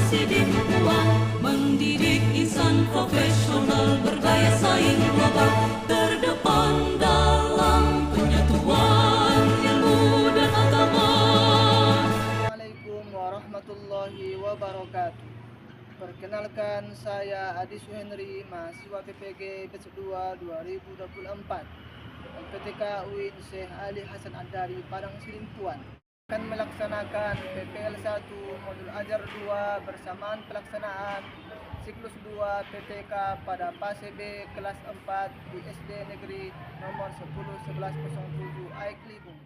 sidik uang, mendidik insan profesional berdaya saing global, terdepan dalam penyatuan ilmu dan agama. Assalamualaikum warahmatullahi wabarakatuh. Perkenalkan, saya Adi Suhendri, mahasiswa PPG Batch 2 2024 LPTK UIN Syekh Ali Hasan Andari Padang Sidimpuan, akan melaksanakan PPL 1 modul ajar 2 bersamaan pelaksanaan siklus 2 PTK pada fase B kelas 4 di SD Negeri nomor 101107 Aiklibung.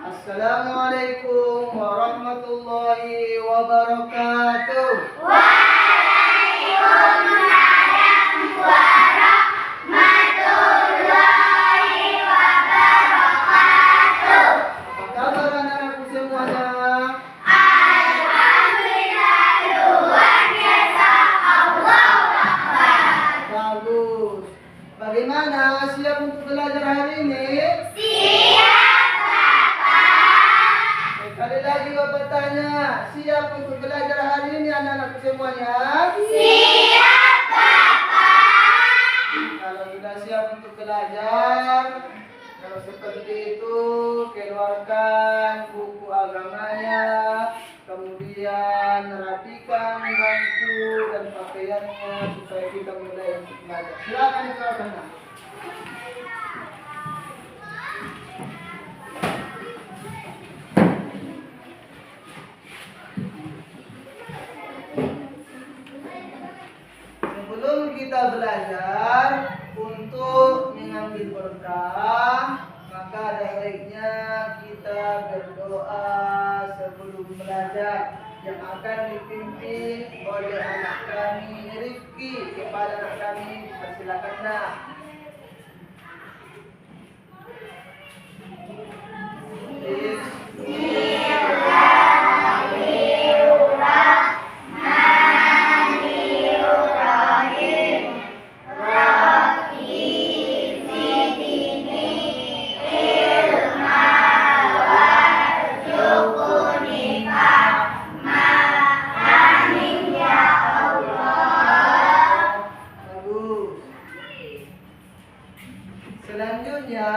Assalamualaikum warahmatullahi wabarakatuh. Waalaikumsalam warahmatullahi wabarakatuh. Apa kabar anak-anakku semuanya? Alhamdulillah, luar biasa. Allahu Akbar. Bagus. Bagaimana, siap untuk belajar hari ini? Siap, Bapak. Sekali lagi Bapak tanya, siap untuk belajar hari ini anak-anakku semuanya? Siap, Bapak. Kalau sudah siap untuk belajar, kalau seperti itu, keluarkan buku agamanya, kemudian rapikan bangku dan pakaiannya supaya kita mulai untuk belajar. Silakan dikeluarkan. Sebelum kita belajar untuk mengambil berkah, maka ada baiknya kita berdoa sebelum belajar yang akan dipimpin oleh anak kami Rifki. Kepada anak kami, persilakan nak. Selanjutnya,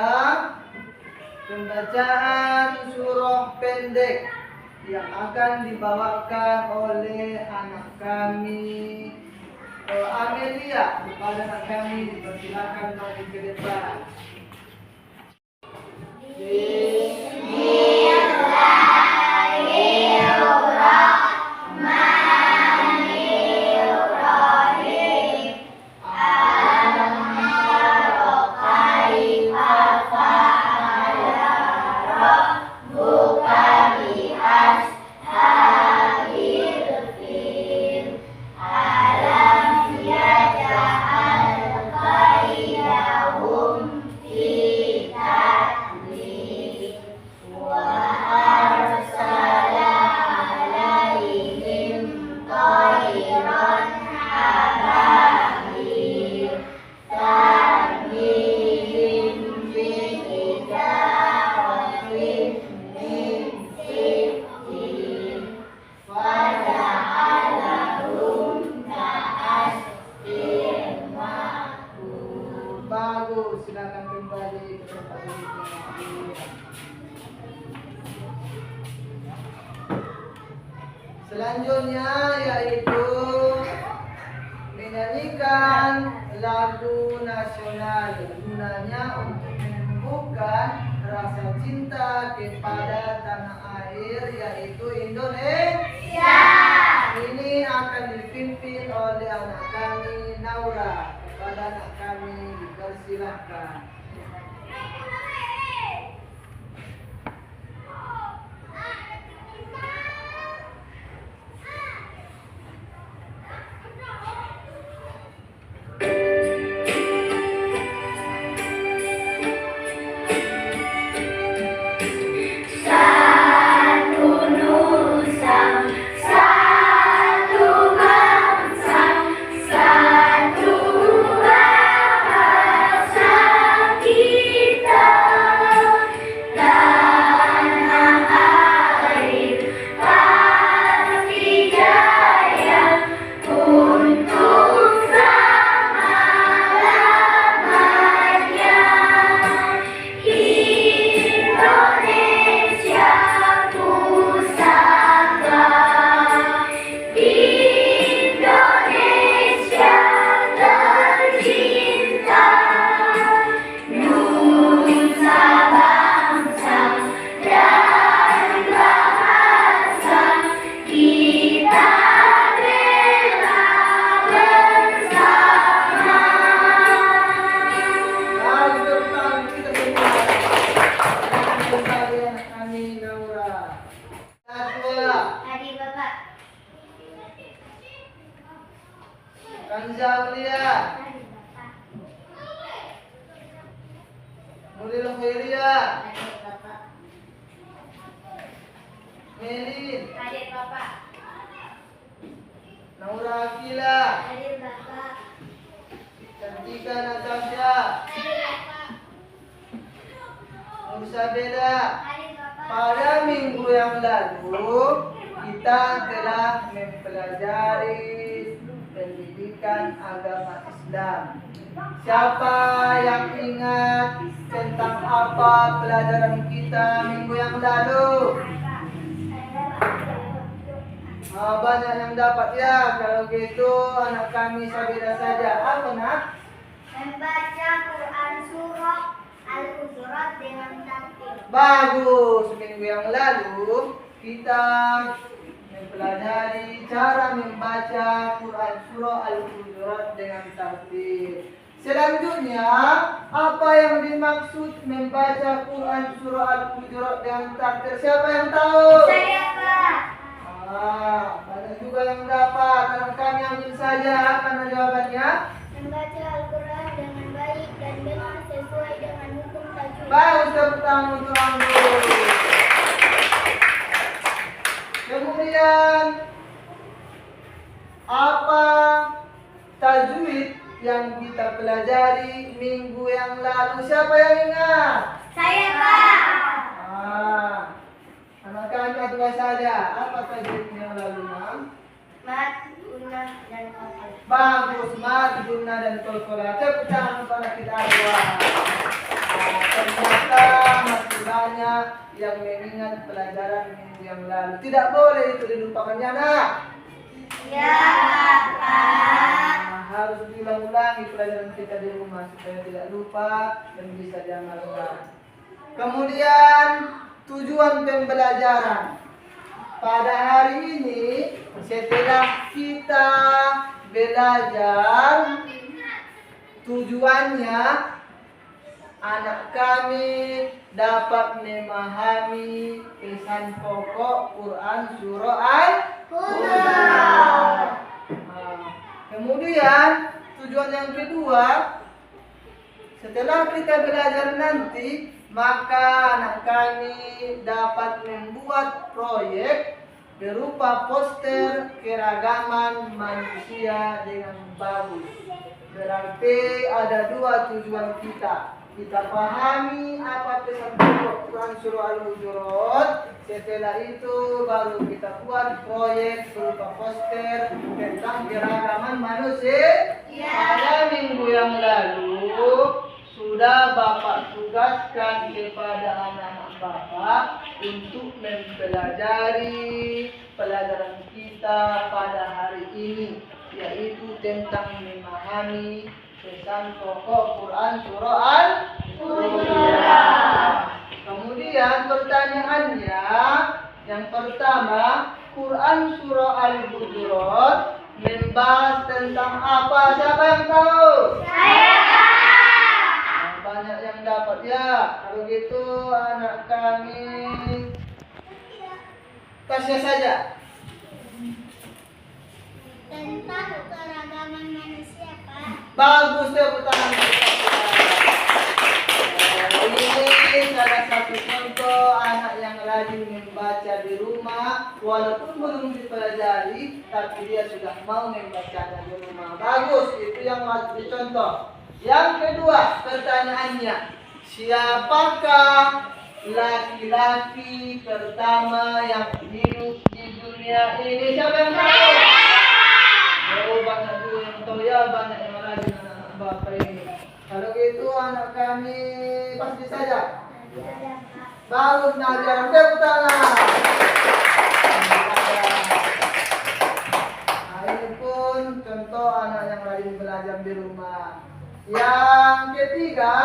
pembacaan surah pendek yang akan dibawakan oleh anak kami Amelia. Kepada anak kami dipersilakan maju ke depan. Bagus, silakan kembali ke tempat duduk. Selanjutnya yaitu menyanyikan lagu nasional, gunanya untuk menumbuhkan rasa cinta kepada tanah air yaitu Indonesia. Ini akan dipimpin oleh anak kami Naura. Kepada anak kami dipersilakan. Satu bangsa, satu bahasa. Amalia. Nuril Khairia. Melin. Hadir Bapak. Naura Akila. Hadir Bapak. Cantika Natasha. Hadir Bapak. Musa Beda. Hadir Bapak. Pada minggu yang lalu kita telah mempelajari pendidikan agama Islam. Siapa yang ingat tentang apa pelajaran kita minggu yang lalu? Banyak yang dapat ya. Kalau gitu anak kami sabira saja. Apa nak? Membaca Quran surah Al-Hujurat dengan tartil. Bagus. Minggu yang lalu kita mempelajari cara membaca Quran surah Al-Hujurat dengan tartil. Selanjutnya, apa yang dimaksud membaca Quran surah Al-Hujurat dengan tartil? Siapa yang tahu? Saya Pak. Banyak juga yang dapat. Anak kami ambil saja karena jawabannya. Membaca Al-Quran dengan baik dan dengan sesuai dengan hukum tajwid. Bagus, tepuk tangan untuk Amrul. Kemudian, apa tajwid yang kita pelajari minggu yang lalu? Siapa yang ingat? Saya Pak. Anak kami atuh saja. Apa tajwid yang lalu, Mam? Mat, Guna, dan Kofal. Bagus, mat, guna, dan kolkola. Tepuk tangan kepada kita dua. Ternyata masih banyak yang mengingat pelajaran minggu yang lalu. Tidak boleh itu dilupakannya, nak. Ya Pak. Harus diulang-ulangi pelajaran kita di rumah supaya tidak lupa dan bisa diamalkan. Kemudian tujuan pembelajaran pada hari ini, setelah kita belajar, tujuannya anak kami dapat memahami pesan pokok Quran surah Al-Hujurat. Kemudian tujuan yang kedua, setelah kita belajar nanti, maka anak kami dapat membuat proyek berupa poster keragaman manusia dengan bagus. Berarti ada dua tujuan kita. Kita pahami apa pesan pokok Quran surah Al-Hujurat. Setelah itu baru kita buat proyek berupa poster tentang keragaman manusia. Pada minggu yang lalu sudah Bapak tugaskan kepada anak-anak Bapak untuk mempelajari pelajaran kita pada hari ini, yaitu tentang memahami pesan pokok Quran surah Al-Hujurat. Kemudian pertanyaannya, yang pertama, Quran surah Al-Hujurat membahas tentang apa? Siapa yang tahu? Saya Pak. Banyak yang dapat ya. Kalau gitu anak kami kasih saja. Tentang keragaman manusia Pak. Bagus, tepuk tangan. Ini salah satu contoh anak yang rajin membaca di rumah, walaupun belum dipelajari, tapi dia sudah mau membacanya di rumah. Bagus, itu yang harus dicontoh. Yang kedua, pertanyaannya, siapakah laki-laki pertama yang hidup di dunia ini? Siapa yang tahu? Oh, banyak juga yang tahu ya, banyak yang rajin anak-anak Bapak ini. Kalau gitu anak kami pasti saja. Bagus, Nadia. Tepuk tangan. Nah, ini pun contoh anak yang rajin belajar di rumah. Yang ketiga,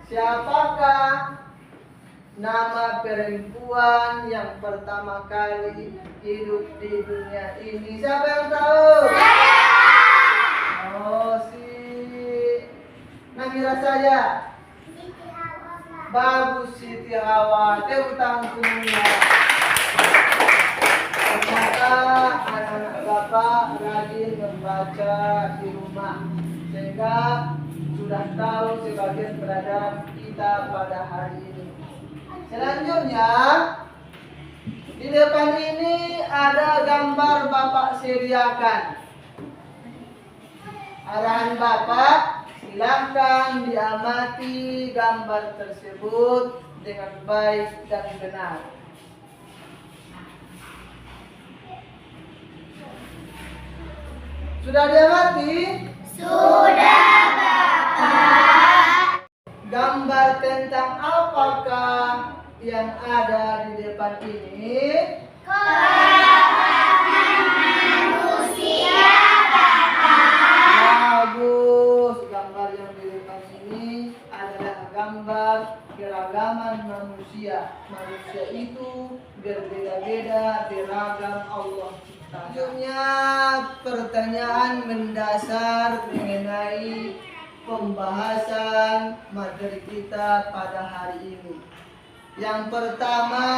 siapakah nama perempuan yang pertama kali hidup di dunia ini? Siapa yang tahu? Oh, si Namira saja. Bagus, Siti Hawa. Tepuk tangan semuanya. Ternyata anak-anak Bapak rajin membaca di rumah, sehingga sudah tahu sebagian pelajaran kita pada hari ini. Selanjutnya, di depan ini ada gambar Bapak sediakan. Arahan Bapak, silakan diamati gambar tersebut dengan baik dan benar. Sudah diamati? Sudah, Bapak. Gambar tentang apakah yang ada di depan ini? Manusia, Bagus. Gambar yang di depan ini adalah gambar keragaman manusia. Manusia itu berbeda-beda, beragam Allah cipta. Selanjutnya pertanyaan mendasar mengenai pembahasan materi kita pada hari ini. Yang pertama,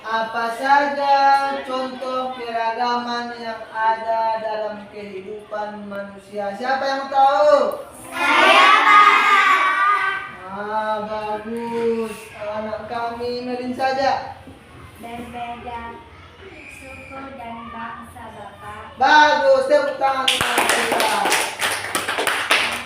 apa saja contoh keragaman yang ada dalam kehidupan manusia? Siapa yang tahu? saya, Pak. Bagus. Anak kami Melin saja. Berbeda suku dan bangsa, Bapak. Bagus, tepuk tangan untuk kita.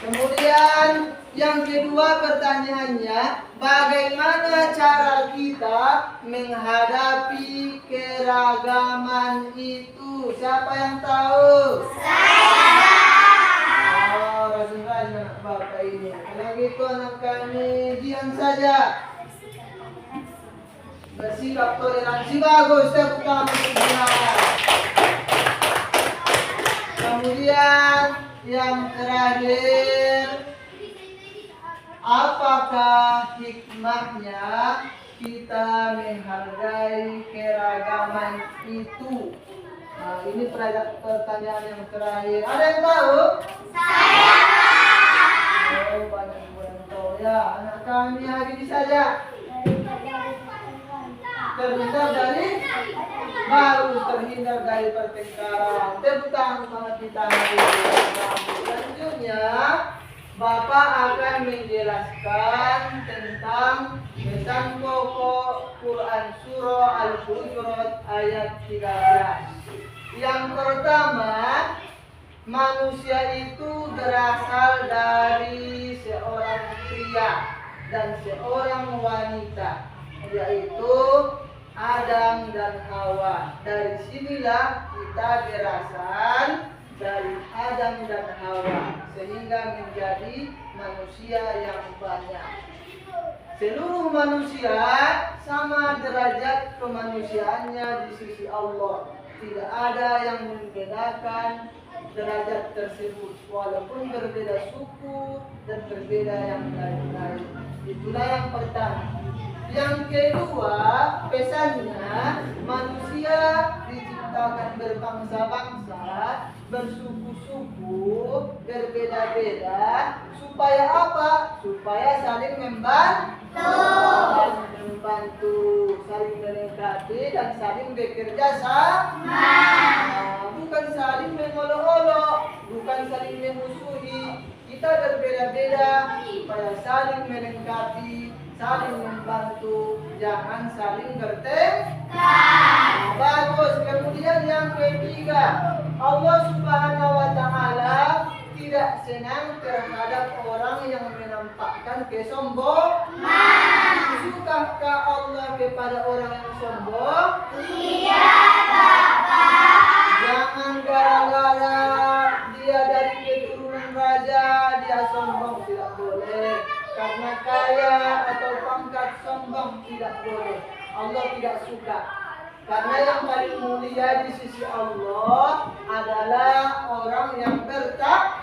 Kemudian yang kedua pertanyaannya, bagaimana cara kita menghadapi keragaman itu? Siapa yang tahu? Oh, rajin-rajin anak Bapak ini. Kalau gitu anak kami diam saja. Bersikap toleransi, bagus, tepuk tangan untuk dia. Kemudian yang terakhir, apakah hikmahnya kita menghargai keragaman itu? Nah, ini pertanyaan yang terakhir. Ada yang tahu? Saya, Pak. Oh, banyak yang tahu ya. Anak kami hari ini saja terhindar dari pertengkaran. Tepuk tangan sama kita hari ini. Selanjutnya, Bapak akan menjelaskan tentang pesan pokok Quran Surah Al-Hujurat ayat 13. Yang pertama, manusia itu berasal dari seorang pria dan seorang wanita, yaitu Adam dan Hawa. Dari sinilah kita berasal dari Adam dan Hawa, sehingga menjadi manusia yang banyak. Seluruh manusia sama derajat kemanusiaannya di sisi Allah. Tidak ada yang membedakan derajat tersebut, walaupun berbeda suku dan berbeda yang lain-lain. Itulah yang pertama. Yang kedua, pesannya, manusia diciptakan berbangsa-bangsa, bersuku-suku, berbeda-beda. Supaya apa? Supaya saling membantu, saling melengkapi, dan saling bekerja sama. Bukan saling mengolok-olok, bukan saling memusuhi. Kita berbeda-beda supaya saling melengkapi, saling membantu, jangan saling bertengkar. Bagus. Kemudian yang ketiga, Allah Subhanahu wa Ta'ala tidak senang terhadap orang yang menampakkan kesombongan. Sukakah Allah kepada orang yang sombong? Iya, Bapak. Jangan gara-gara dia dari keturunan raja dia sombong, tidak boleh. Karena kaya atau pangkat sombong tidak boleh. Allah tidak suka. Karena yang paling mulia di sisi Allah adalah orang yang bertakwa.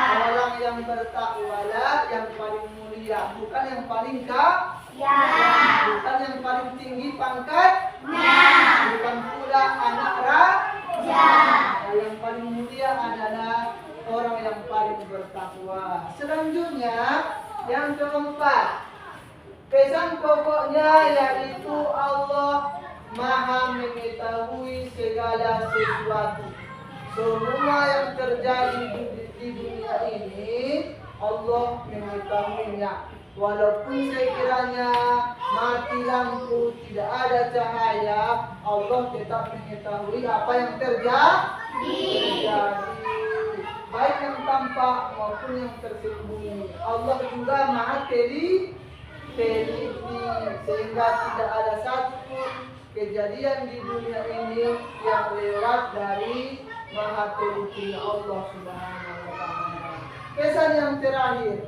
Orang yang bertakwalah yang paling mulia, bukan yang paling kaya, bukan yang paling tinggi pangkatnya, bukan pula anak raja. Yang paling mulia adalah orang yang paling bertakwa. Selanjutnya, yang keempat, pesan pokoknya yaitu Allah Maha mengetahui segala sesuatu. Semua yang terjadi di dunia ini Allah mengetahuinya. Walaupun sekiranya mati lampu, tidak ada cahaya, Allah tetap mengetahui apa yang terjadi. Baik yang tampak maupun yang tersembunyi. Allah juga maha teliti, sehingga tidak ada satu kejadian di dunia ini yang lewat dari maha teliti Allah Subhanahu wa Ta'ala. Pesan yang terakhir,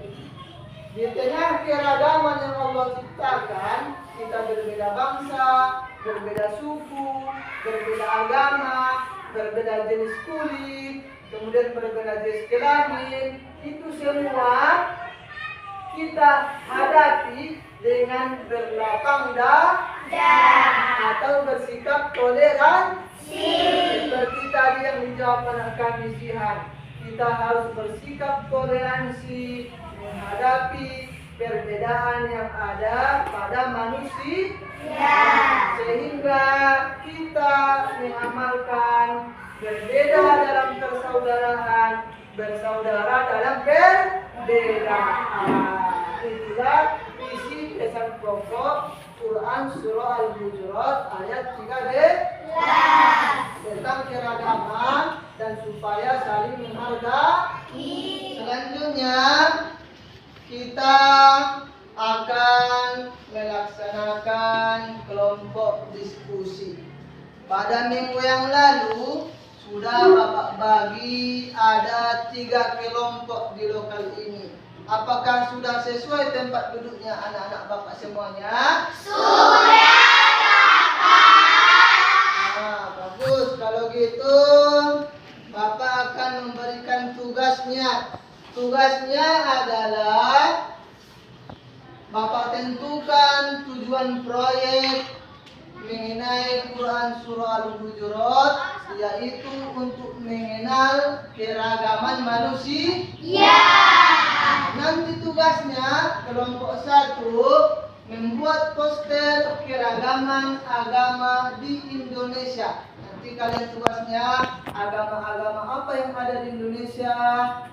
di tengah keragaman yang Allah ciptakan, kita berbeda bangsa, berbeda suku, berbeda agama, berbeda jenis kulit, kemudian berbeda jenis kelamin. Itu semua kita hadapi dengan berlapang dada atau bersikap toleransi. Seperti tadi yang dijawab anak kami Jihan, kita harus bersikap toleransi menghadapi perbedaan yang ada pada manusia, sehingga kita mengamalkan berbeda dalam persaudaraan, bersaudara dalam perbedaan. Itulah isi pesan pokok Quran Surah Al-Hujurat ayat 13 tentang keragaman dan supaya saling menghargai. Selanjutnya kita akan melaksanakan kelompok diskusi. Pada minggu yang lalu sudah Bapak bagi ada 3 kelompok di lokal ini. Apakah sudah sesuai tempat duduknya anak-anak Bapak semuanya? Sudah, Bapak. Nah, bagus. Kalau gitu Bapak akan memberikan tugasnya. Tugasnya adalah Bapak tentukan tujuan proyek mengenai Quran Surah Al-Hujurat, yaitu untuk mengenal keragaman manusia. Nanti tugasnya kelompok 1 membuat poster keragaman agama di Indonesia. Nanti kalian tugasnya agama-agama apa yang ada di Indonesia,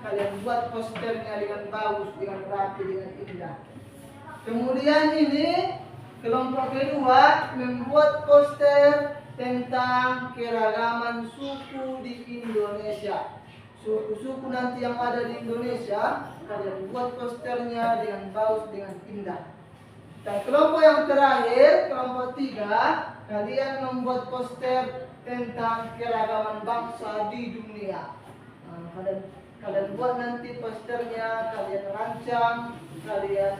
kalian buat posternya dengan bagus, dengan rapi, dengan indah. Kemudian ini kelompok kedua membuat poster tentang keragaman suku di Indonesia. Suku-suku nanti yang ada di Indonesia, kalian buat posternya dengan bagus, dengan indah. Dan kelompok yang terakhir, kelompok 3, kalian membuat poster tentang keragaman bangsa di dunia. Kalian buat nanti posternya, kalian rancang, kalian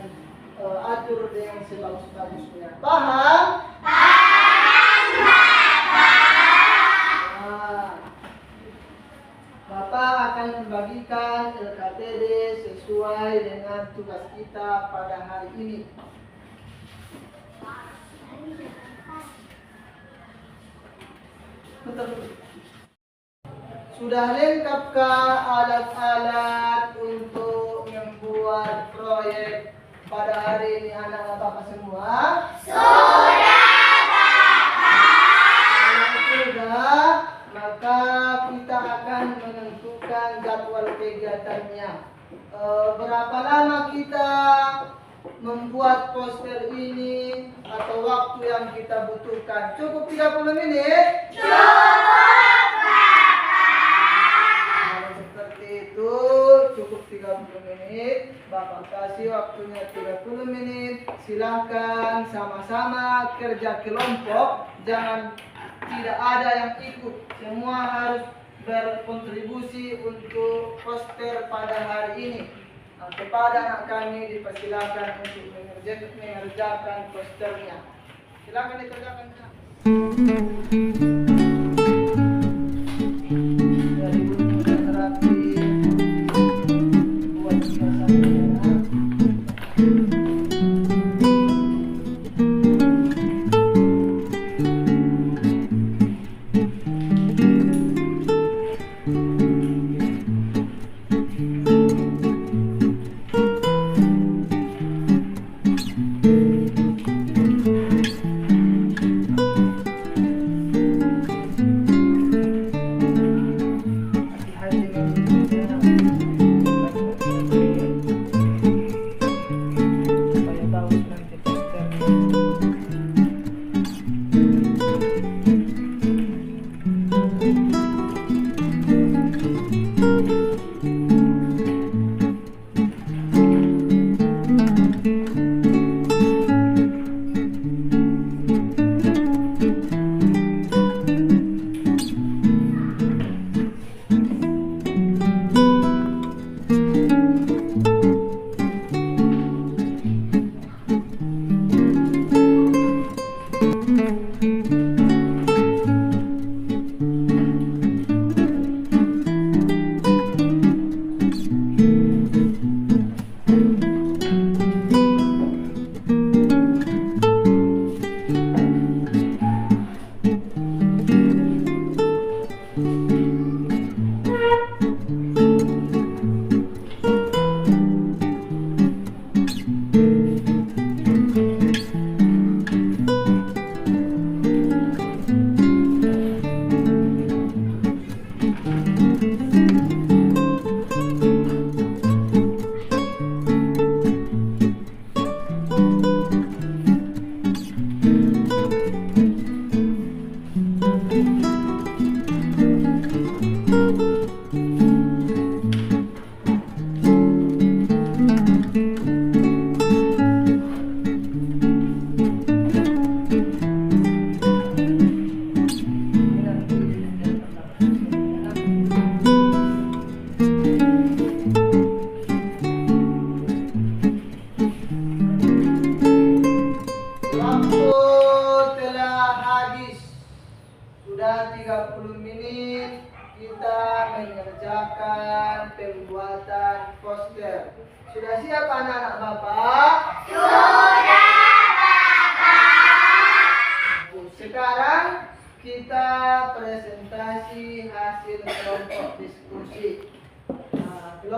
atur dengan sebagus-bagusnya. Paham? Bapak akan membagikan LKTD sesuai dengan tugas kita pada hari ini. Sudah lengkapkah alat-alat untuk membuat proyek pada hari ini anak-anak Bapak semua? Sudah, Bapak. Sudah, maka kita akan menentukan jadwal kegiatannya. Berapa lama kita membuat poster ini atau waktu yang kita butuhkan? Cukup 30 menit? Cukup, Bapak. Kalau seperti itu, cukup 30 menit. Bapak kasih waktunya 30 menit. Silahkan sama-sama kerja kelompok. Jangan tidak ada yang ikut. Semua harus berkontribusi untuk poster pada hari ini. Kepada anak kami dipersilakan untuk mengerjakan posternya. Silakan dikerjakan. Dari buku rapi, buat suasana.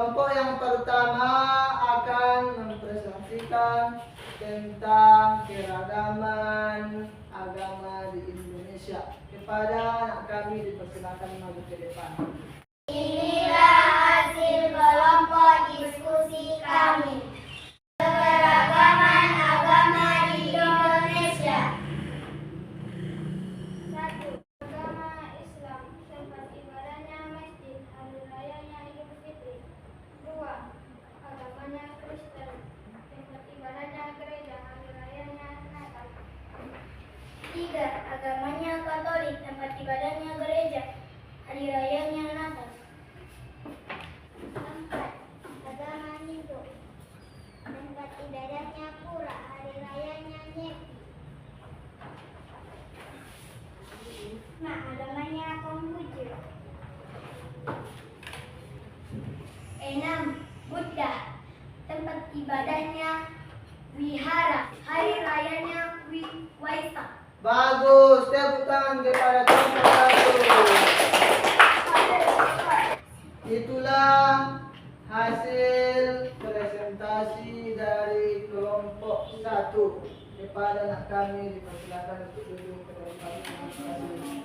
Kelompok yang pertama akan mempresentasikan tentang keragaman agama di Indonesia. Kepada anak kami dipersilakan maju ke depan. Inilah hasil kelompok diskusi kami. Keberagaman agama di Indonesia. 1. Agama Islam, tempat ibadahnya masjid, hari rayanya Idul Fitri. 2. Agamanya Kristen, tempat ibadahnya gereja, hari rayanya Natal. 3. Agamanya Katolik, tempat ibadahnya gereja, hari rayanya Natal. 4. Agama Hindu, tempat ibadahnya pura, hari rayanya Nyepi. 5. Agamanya Konghucu. 6. Buddha, tempat ibadahnya wihara, hari rayanya Waisak. Bagus, tepuk tangan kepada kelompok satu. Itulah hasil presentasi dari kelompok satu. Kepada anak kami dipersilakan untuk duduk ke tempat masing-masing.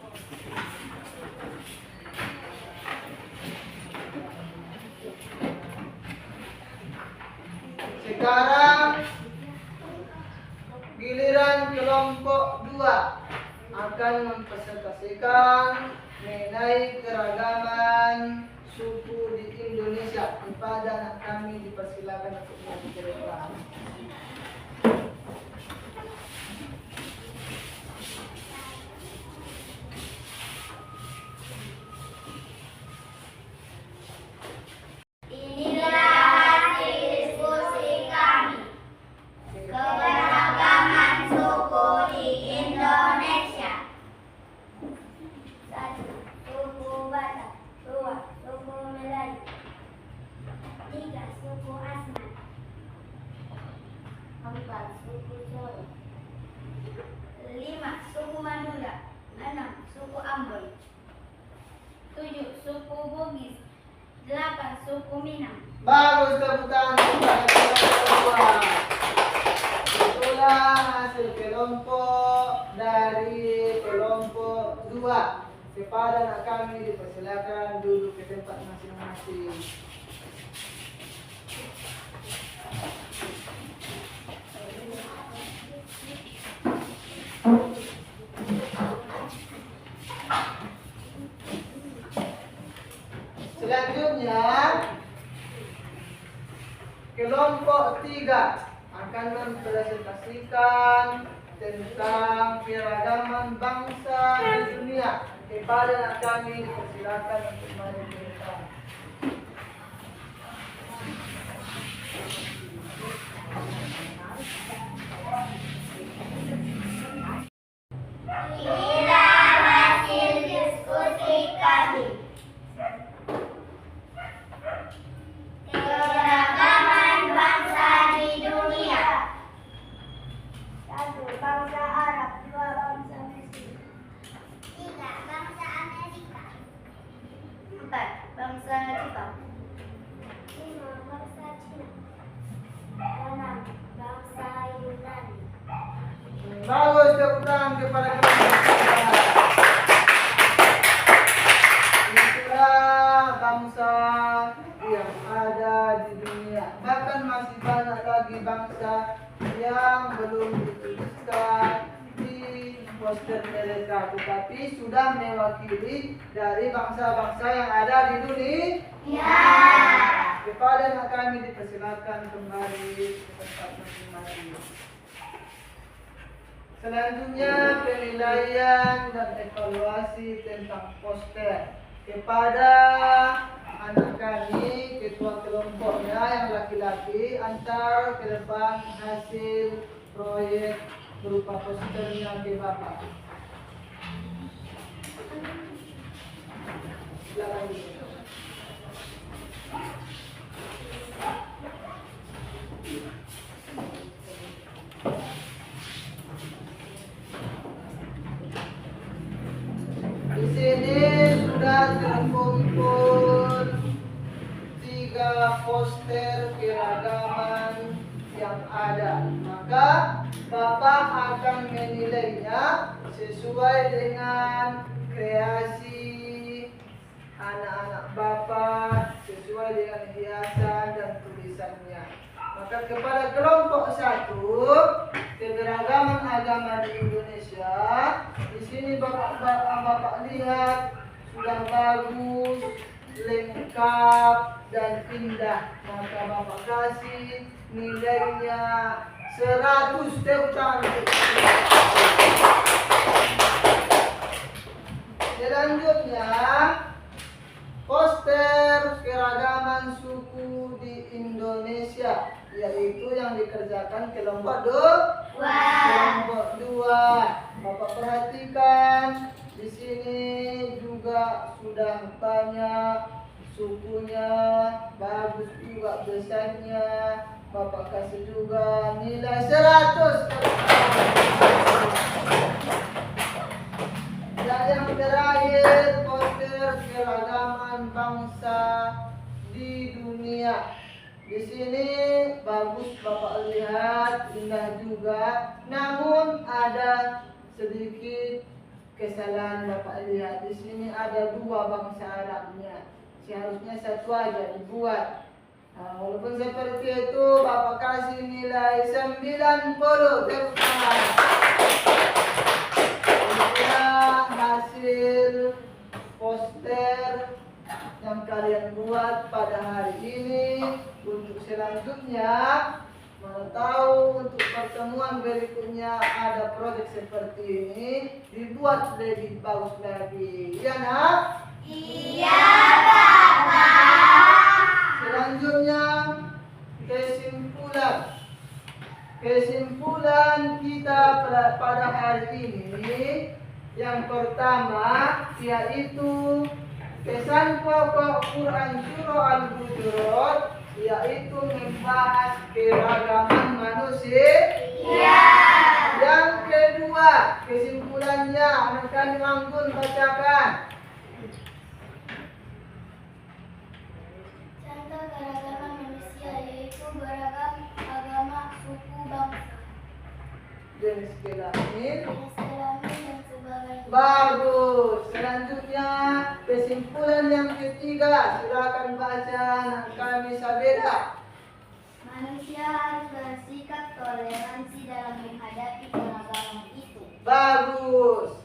Sekarang giliran kelompok 2 akan mempresentasikan mengenai keragaman suku di Indonesia. Kepada anak kami dipersilakan untuk maju ke depan. Inilah hasil diskusi kami. Keberagaman suku di Indonesia. 1. Suku Batak. 2. Suku Melayu. 3. Suku Asmat. 4. Suku Jawa. 5. Suku Madura. 6. Suku Ambon. 7. Suku Bugis. 8. Suku Minang. Bagus, tepuk tangan kepada kelompok 2. Itulah hasil kelompok dari kelompok 2. Kepada anak kami dipersilakan duduk ke tempat masing-masing. Selanjutnya, kelompok 3 akan mempresentasikan tentang keragaman bangsa di dunia. Kepada anak kami dipersilakan untuk maju ke depan. Inilah hasil diskusi kami. Keragaman bangsa di dunia. 1. Bangsa Arab. 2. Bangsa Mesir. 3. Bangsa Amerika. 4. Bangsa Jepang. 5. Bangsa Cina. 6. Bangsa Yunani. Bagus, tepuk tangan kepada kelompok 3. Itulah bangsa yang ada di dunia. Bahkan masih banyak lagi bangsa yang belum dituliskan di poster mereka, tetapi sudah mewakili dari bangsa-bangsa yang ada di dunia. Kepada anak kami dipersilakan kembali ke tempat masing-masing. Selanjutnya penilaian dan evaluasi tentang poster. Kepada anak kami, ketua kelompoknya yang laki-laki, antar ke depan hasil proyek berupa posternya ke Bapak. Silakan. Di sini sudah terkumpul 30 Maka Bapak akan menilainya sesuai dengan kreasi anak-anak Bapak, sesuai dengan hiasan dan tulisannya. Maka kepada kelompok 1, keberagaman agama di Indonesia, di sini Bapak lihat sudah bagus, lengkap dan indah. Maka Bapak kasih nilainya 100. Tepuk tangan. Selanjutnya, poster keragaman suku di Indonesia, yaitu yang dikerjakan kelompok 2. Kelompok 2. Bapak perhatikan di sini juga sudah banyak sukunya, bagus juga desainnya. Bapak kasih juga nilai 100. Dan yang terakhir, poster keragaman bangsa di dunia. Di sini bagus Bapak lihat, indah juga. Namun ada sedikit kesalahan Bapak lihat. Di sini ada 2 bangsa Arabnya. Seharusnya 1 aja dibuat. Nah, walaupun seperti itu, Bapak kasih nilai 90. Tepuk tangan. Inilah hasil poster yang kalian buat pada hari ini. Untuk selanjutnya, mau tahu untuk pertemuan berikutnya ada proyek seperti ini, dibuat lebih bagus lagi. Iya nak? Iya, Bapak. Selanjutnya, kesimpulan kita pada hari ini, yang pertama yaitu pesan pokok Quran Surah Al-Hujurat, yaitu membahas keragaman manusia. Yang kedua, kesimpulannya akan Manggun bacakan. Contoh keragaman manusia yaitu beragam agama, suku, bangsa, Jenis kelamin. jenis kelamin dan sebagainya. Bagus. Selanjutnya kesimpulan yang ketiga, silakan baca anak kami Sabeda. Manusia harus bersikap toleransi dalam menghadapi keragaman itu. Bagus.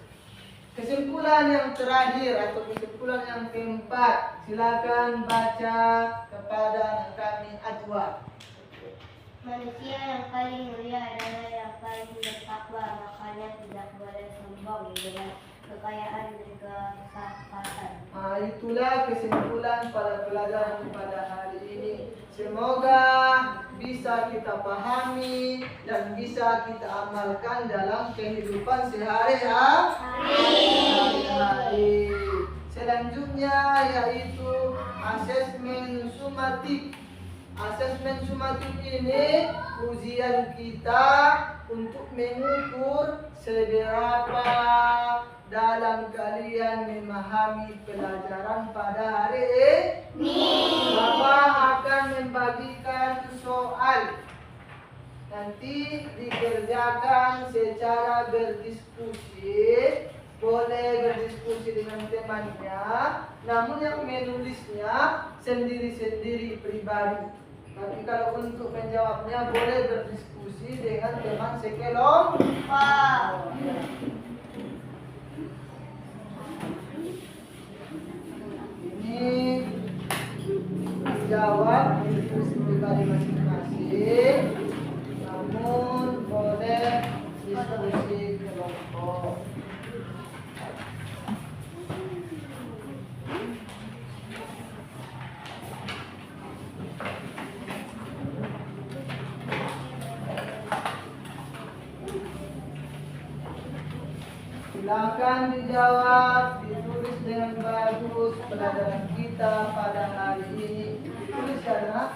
Kesimpulan yang terakhir atau kesimpulan yang keempat, silakan baca kepada anak kami Adwa. Manusia yang paling mulia adalah yang paling bertakwa, makanya tidak boleh sombong dengan kekayaan dan kesempatan. Nah, itulah kesimpulan pada pelajaran pada hari ini. Semoga bisa kita pahami dan bisa kita amalkan dalam kehidupan sehari-hari. Selanjutnya yaitu asesmen sumatif. Asesmen sumatif ini ujian kita untuk mengukur seberapa dalam kalian memahami pelajaran pada hari ini. Bapak akan membagikan soal. Nanti dikerjakan secara berdiskusi. Boleh berdiskusi dengan temannya, namun yang menulisnya sendiri-sendiri pribadi. Tapi kalau untuk menjawabnya boleh berdiskusi dengan teman sekelompok. Ini jawab ditulis pribadi masing-masing, namun boleh diskusi kelompok. Silakan dijawab, ditulis dengan bagus pelajaran kita pada hari ini. Ditulis ya, nak?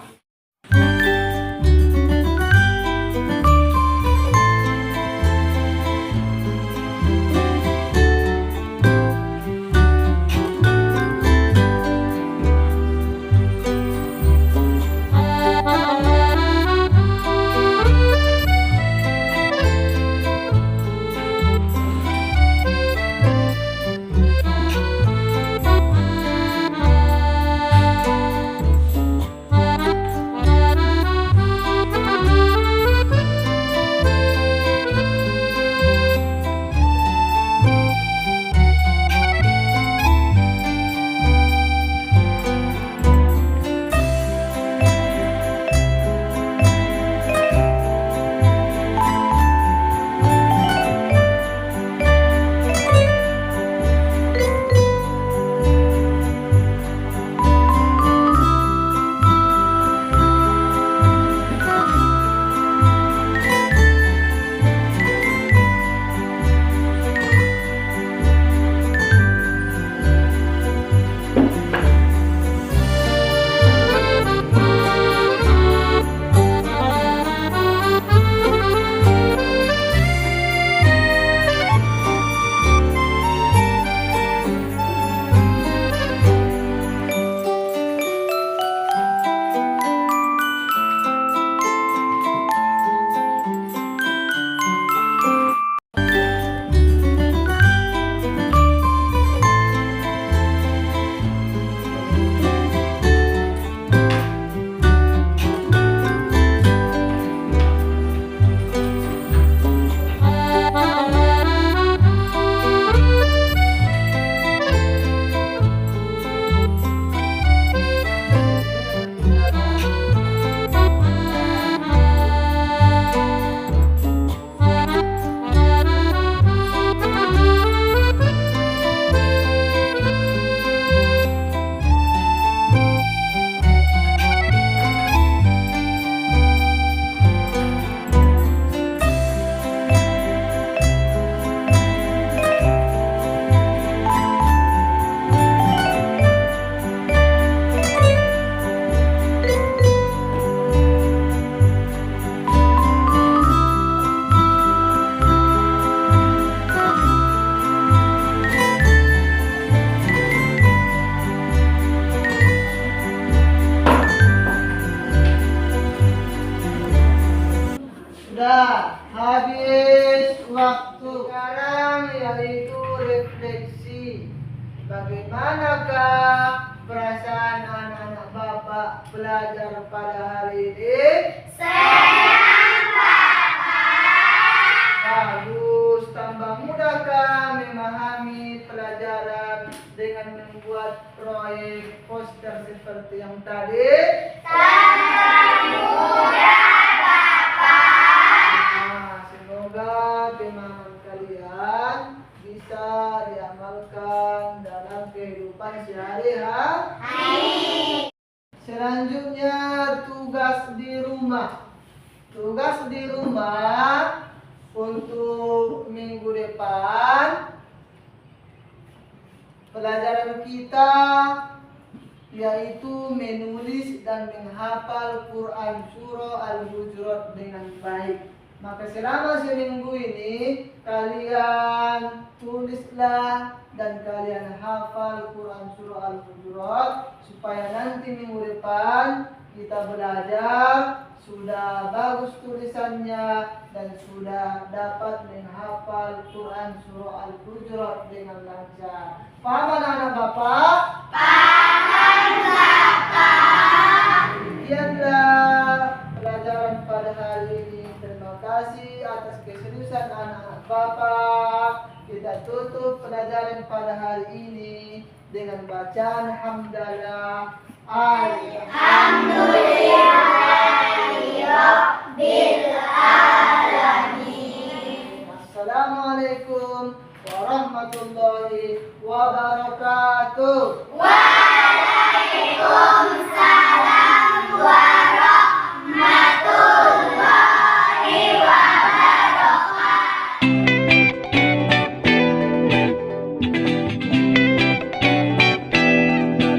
Sudah habis waktu. Sekarang yaitu refleksi. Bagaimanakah perasaan anak-anak Bapak belajar pada hari ini? Bagus. Tambah mudahkah memahami pelajaran dengan membuat proyek poster seperti yang tadi? Semoga pemahaman kalian bisa diamalkan dalam kehidupan sehari-hari. Selanjutnya tugas di rumah. Tugas di rumah untuk minggu depan pelajaran kita yaitu menulis dan menghafal Quran surah Al-Hujurat dengan baik. Maka selama seminggu ini kalian tulislah dan kalian hafal Quran surah Al-Hujurat supaya nanti minggu depan kita belajar sudah bagus tulisannya dan sudah dapat menghafal Quran surah Al-Hujurat dengan lancar. Paham anak-anak Bapak? Demikianlah pelajaran pada hari ini. Terima kasih atas keseriusan anak-anak Bapak. Kita tutup pelajaran pada hari ini dengan bacaan hamdalah. Assalamualaikum warahmatullahi wabarakatuh. Waalaikumsalam.